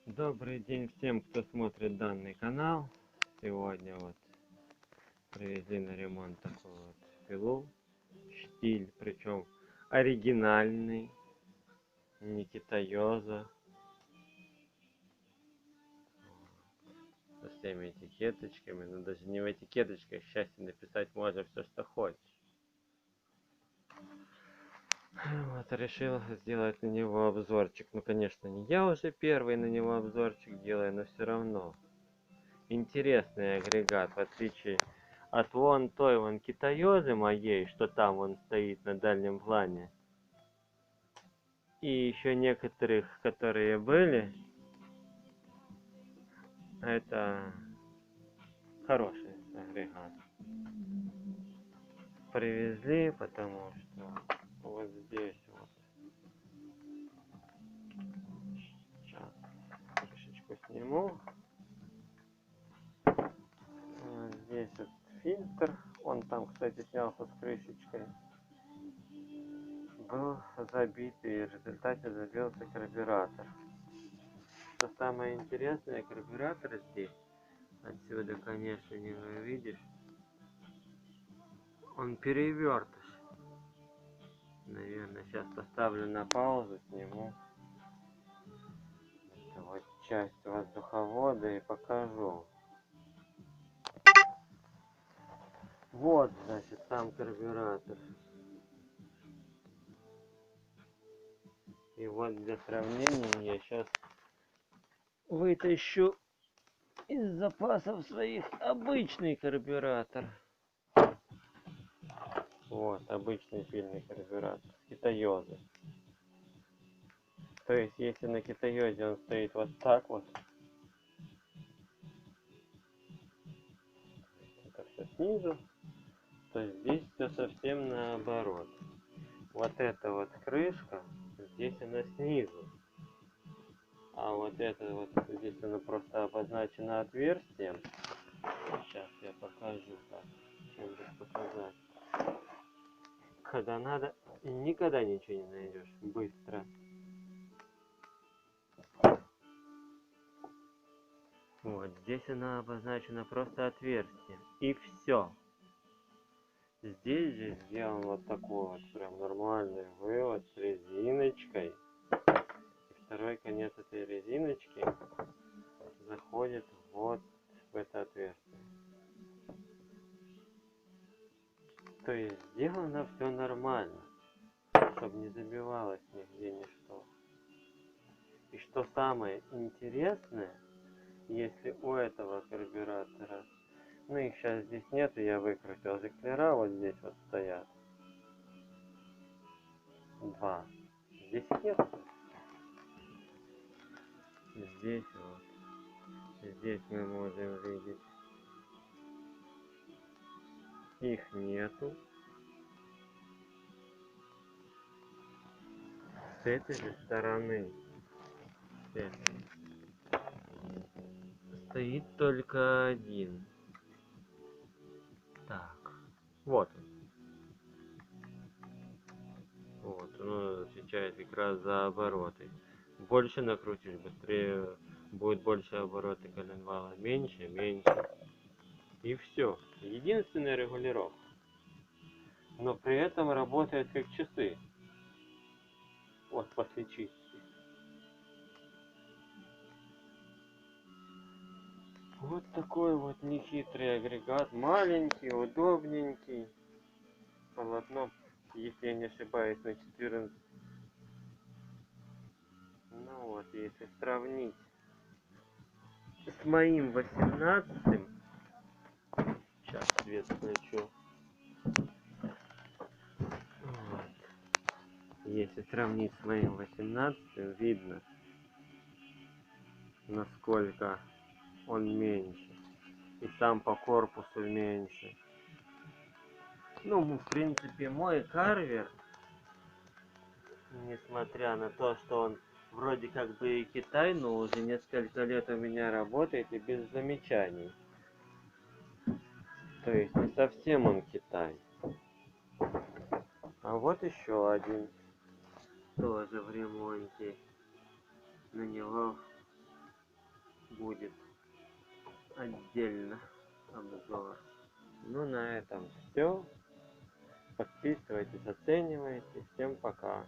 Добрый день всем, кто смотрит данный канал. Сегодня вот привезли на ремонт такую вот пилу. Штиль, причем оригинальный, не китаёза. Со всеми этикеточками, но даже не в этикеточках счастье написать можно все, что хочешь. Вот решил сделать на него обзорчик. Ну, конечно, не я уже первый на него обзорчик делаю, но все равно. Интересный агрегат, в отличие от той китаёзы моей, что там он стоит на дальнем плане. И еще некоторых, которые были. Это хороший агрегат. Привезли, потому что вот здесь вот. Сейчас крышечку сниму. Вот здесь вот фильтр. Он там, кстати, снялся с крышечкой. Был забитый, и в результате забился карбюратор. Что самое интересное, карбюратор здесь, отсюда, конечно, не увидишь, он перевертыш. Наверное, сейчас поставлю на паузу, сниму. Это вот часть воздуховода и покажу. Вот, значит, сам карбюратор. И вот для сравнения я сейчас вытащу из запасов своих обычный карбюратор. Вот, обычный пильный карбюратор, китаёзы. То есть, если на китаёзе он стоит вот так вот, это все снизу, то здесь все совсем наоборот. Вот эта вот крышка, здесь она снизу. А вот это вот, здесь она просто обозначена отверстием. Сейчас я покажу, как, чем бы показать. Когда надо, никогда ничего не найдешь быстро. Вот, здесь она обозначена просто отверстием. И все. Здесь же сделан вот такой вот прям нормальный вывод с резиночкой. И второй конец этой резиночки заходит вот в это отверстие. То есть сделано все нормально, чтобы не забивалось нигде ничто. И что самое интересное, если у этого карбюратора, ну их сейчас здесь нету, я выкрутил зиклера, вот здесь вот стоят. Два. Здесь нет. Здесь вот. Здесь мы можем видеть. Их нету. С этой же стороны. С этой. Стоит только один. Так. Вот он. Вот, он отвечает как раз за обороты. Больше накрутишь, быстрее будет больше обороты коленвала. Меньше, меньше. И все. Единственная регулировка. Но при этом работает как часы. Вот после чистки. Вот такой вот нехитрый агрегат. Маленький, удобненький. Полотно, если я не ошибаюсь, на 14. Ну вот, если сравнить с моим 18-м. Сейчас свет включу. Вот. Если сравнить с моим 18-м, видно, насколько он меньше. И сам по корпусу меньше. Ну, в принципе, мой карвер, несмотря на то, что он вроде как бы и Китай, но уже несколько лет у меня работает и без замечаний. То есть не совсем он Китай. А вот еще один, тоже в ремонте. На него будет отдельно обзор. Ну на этом все. Подписывайтесь, оценивайте. Всем пока.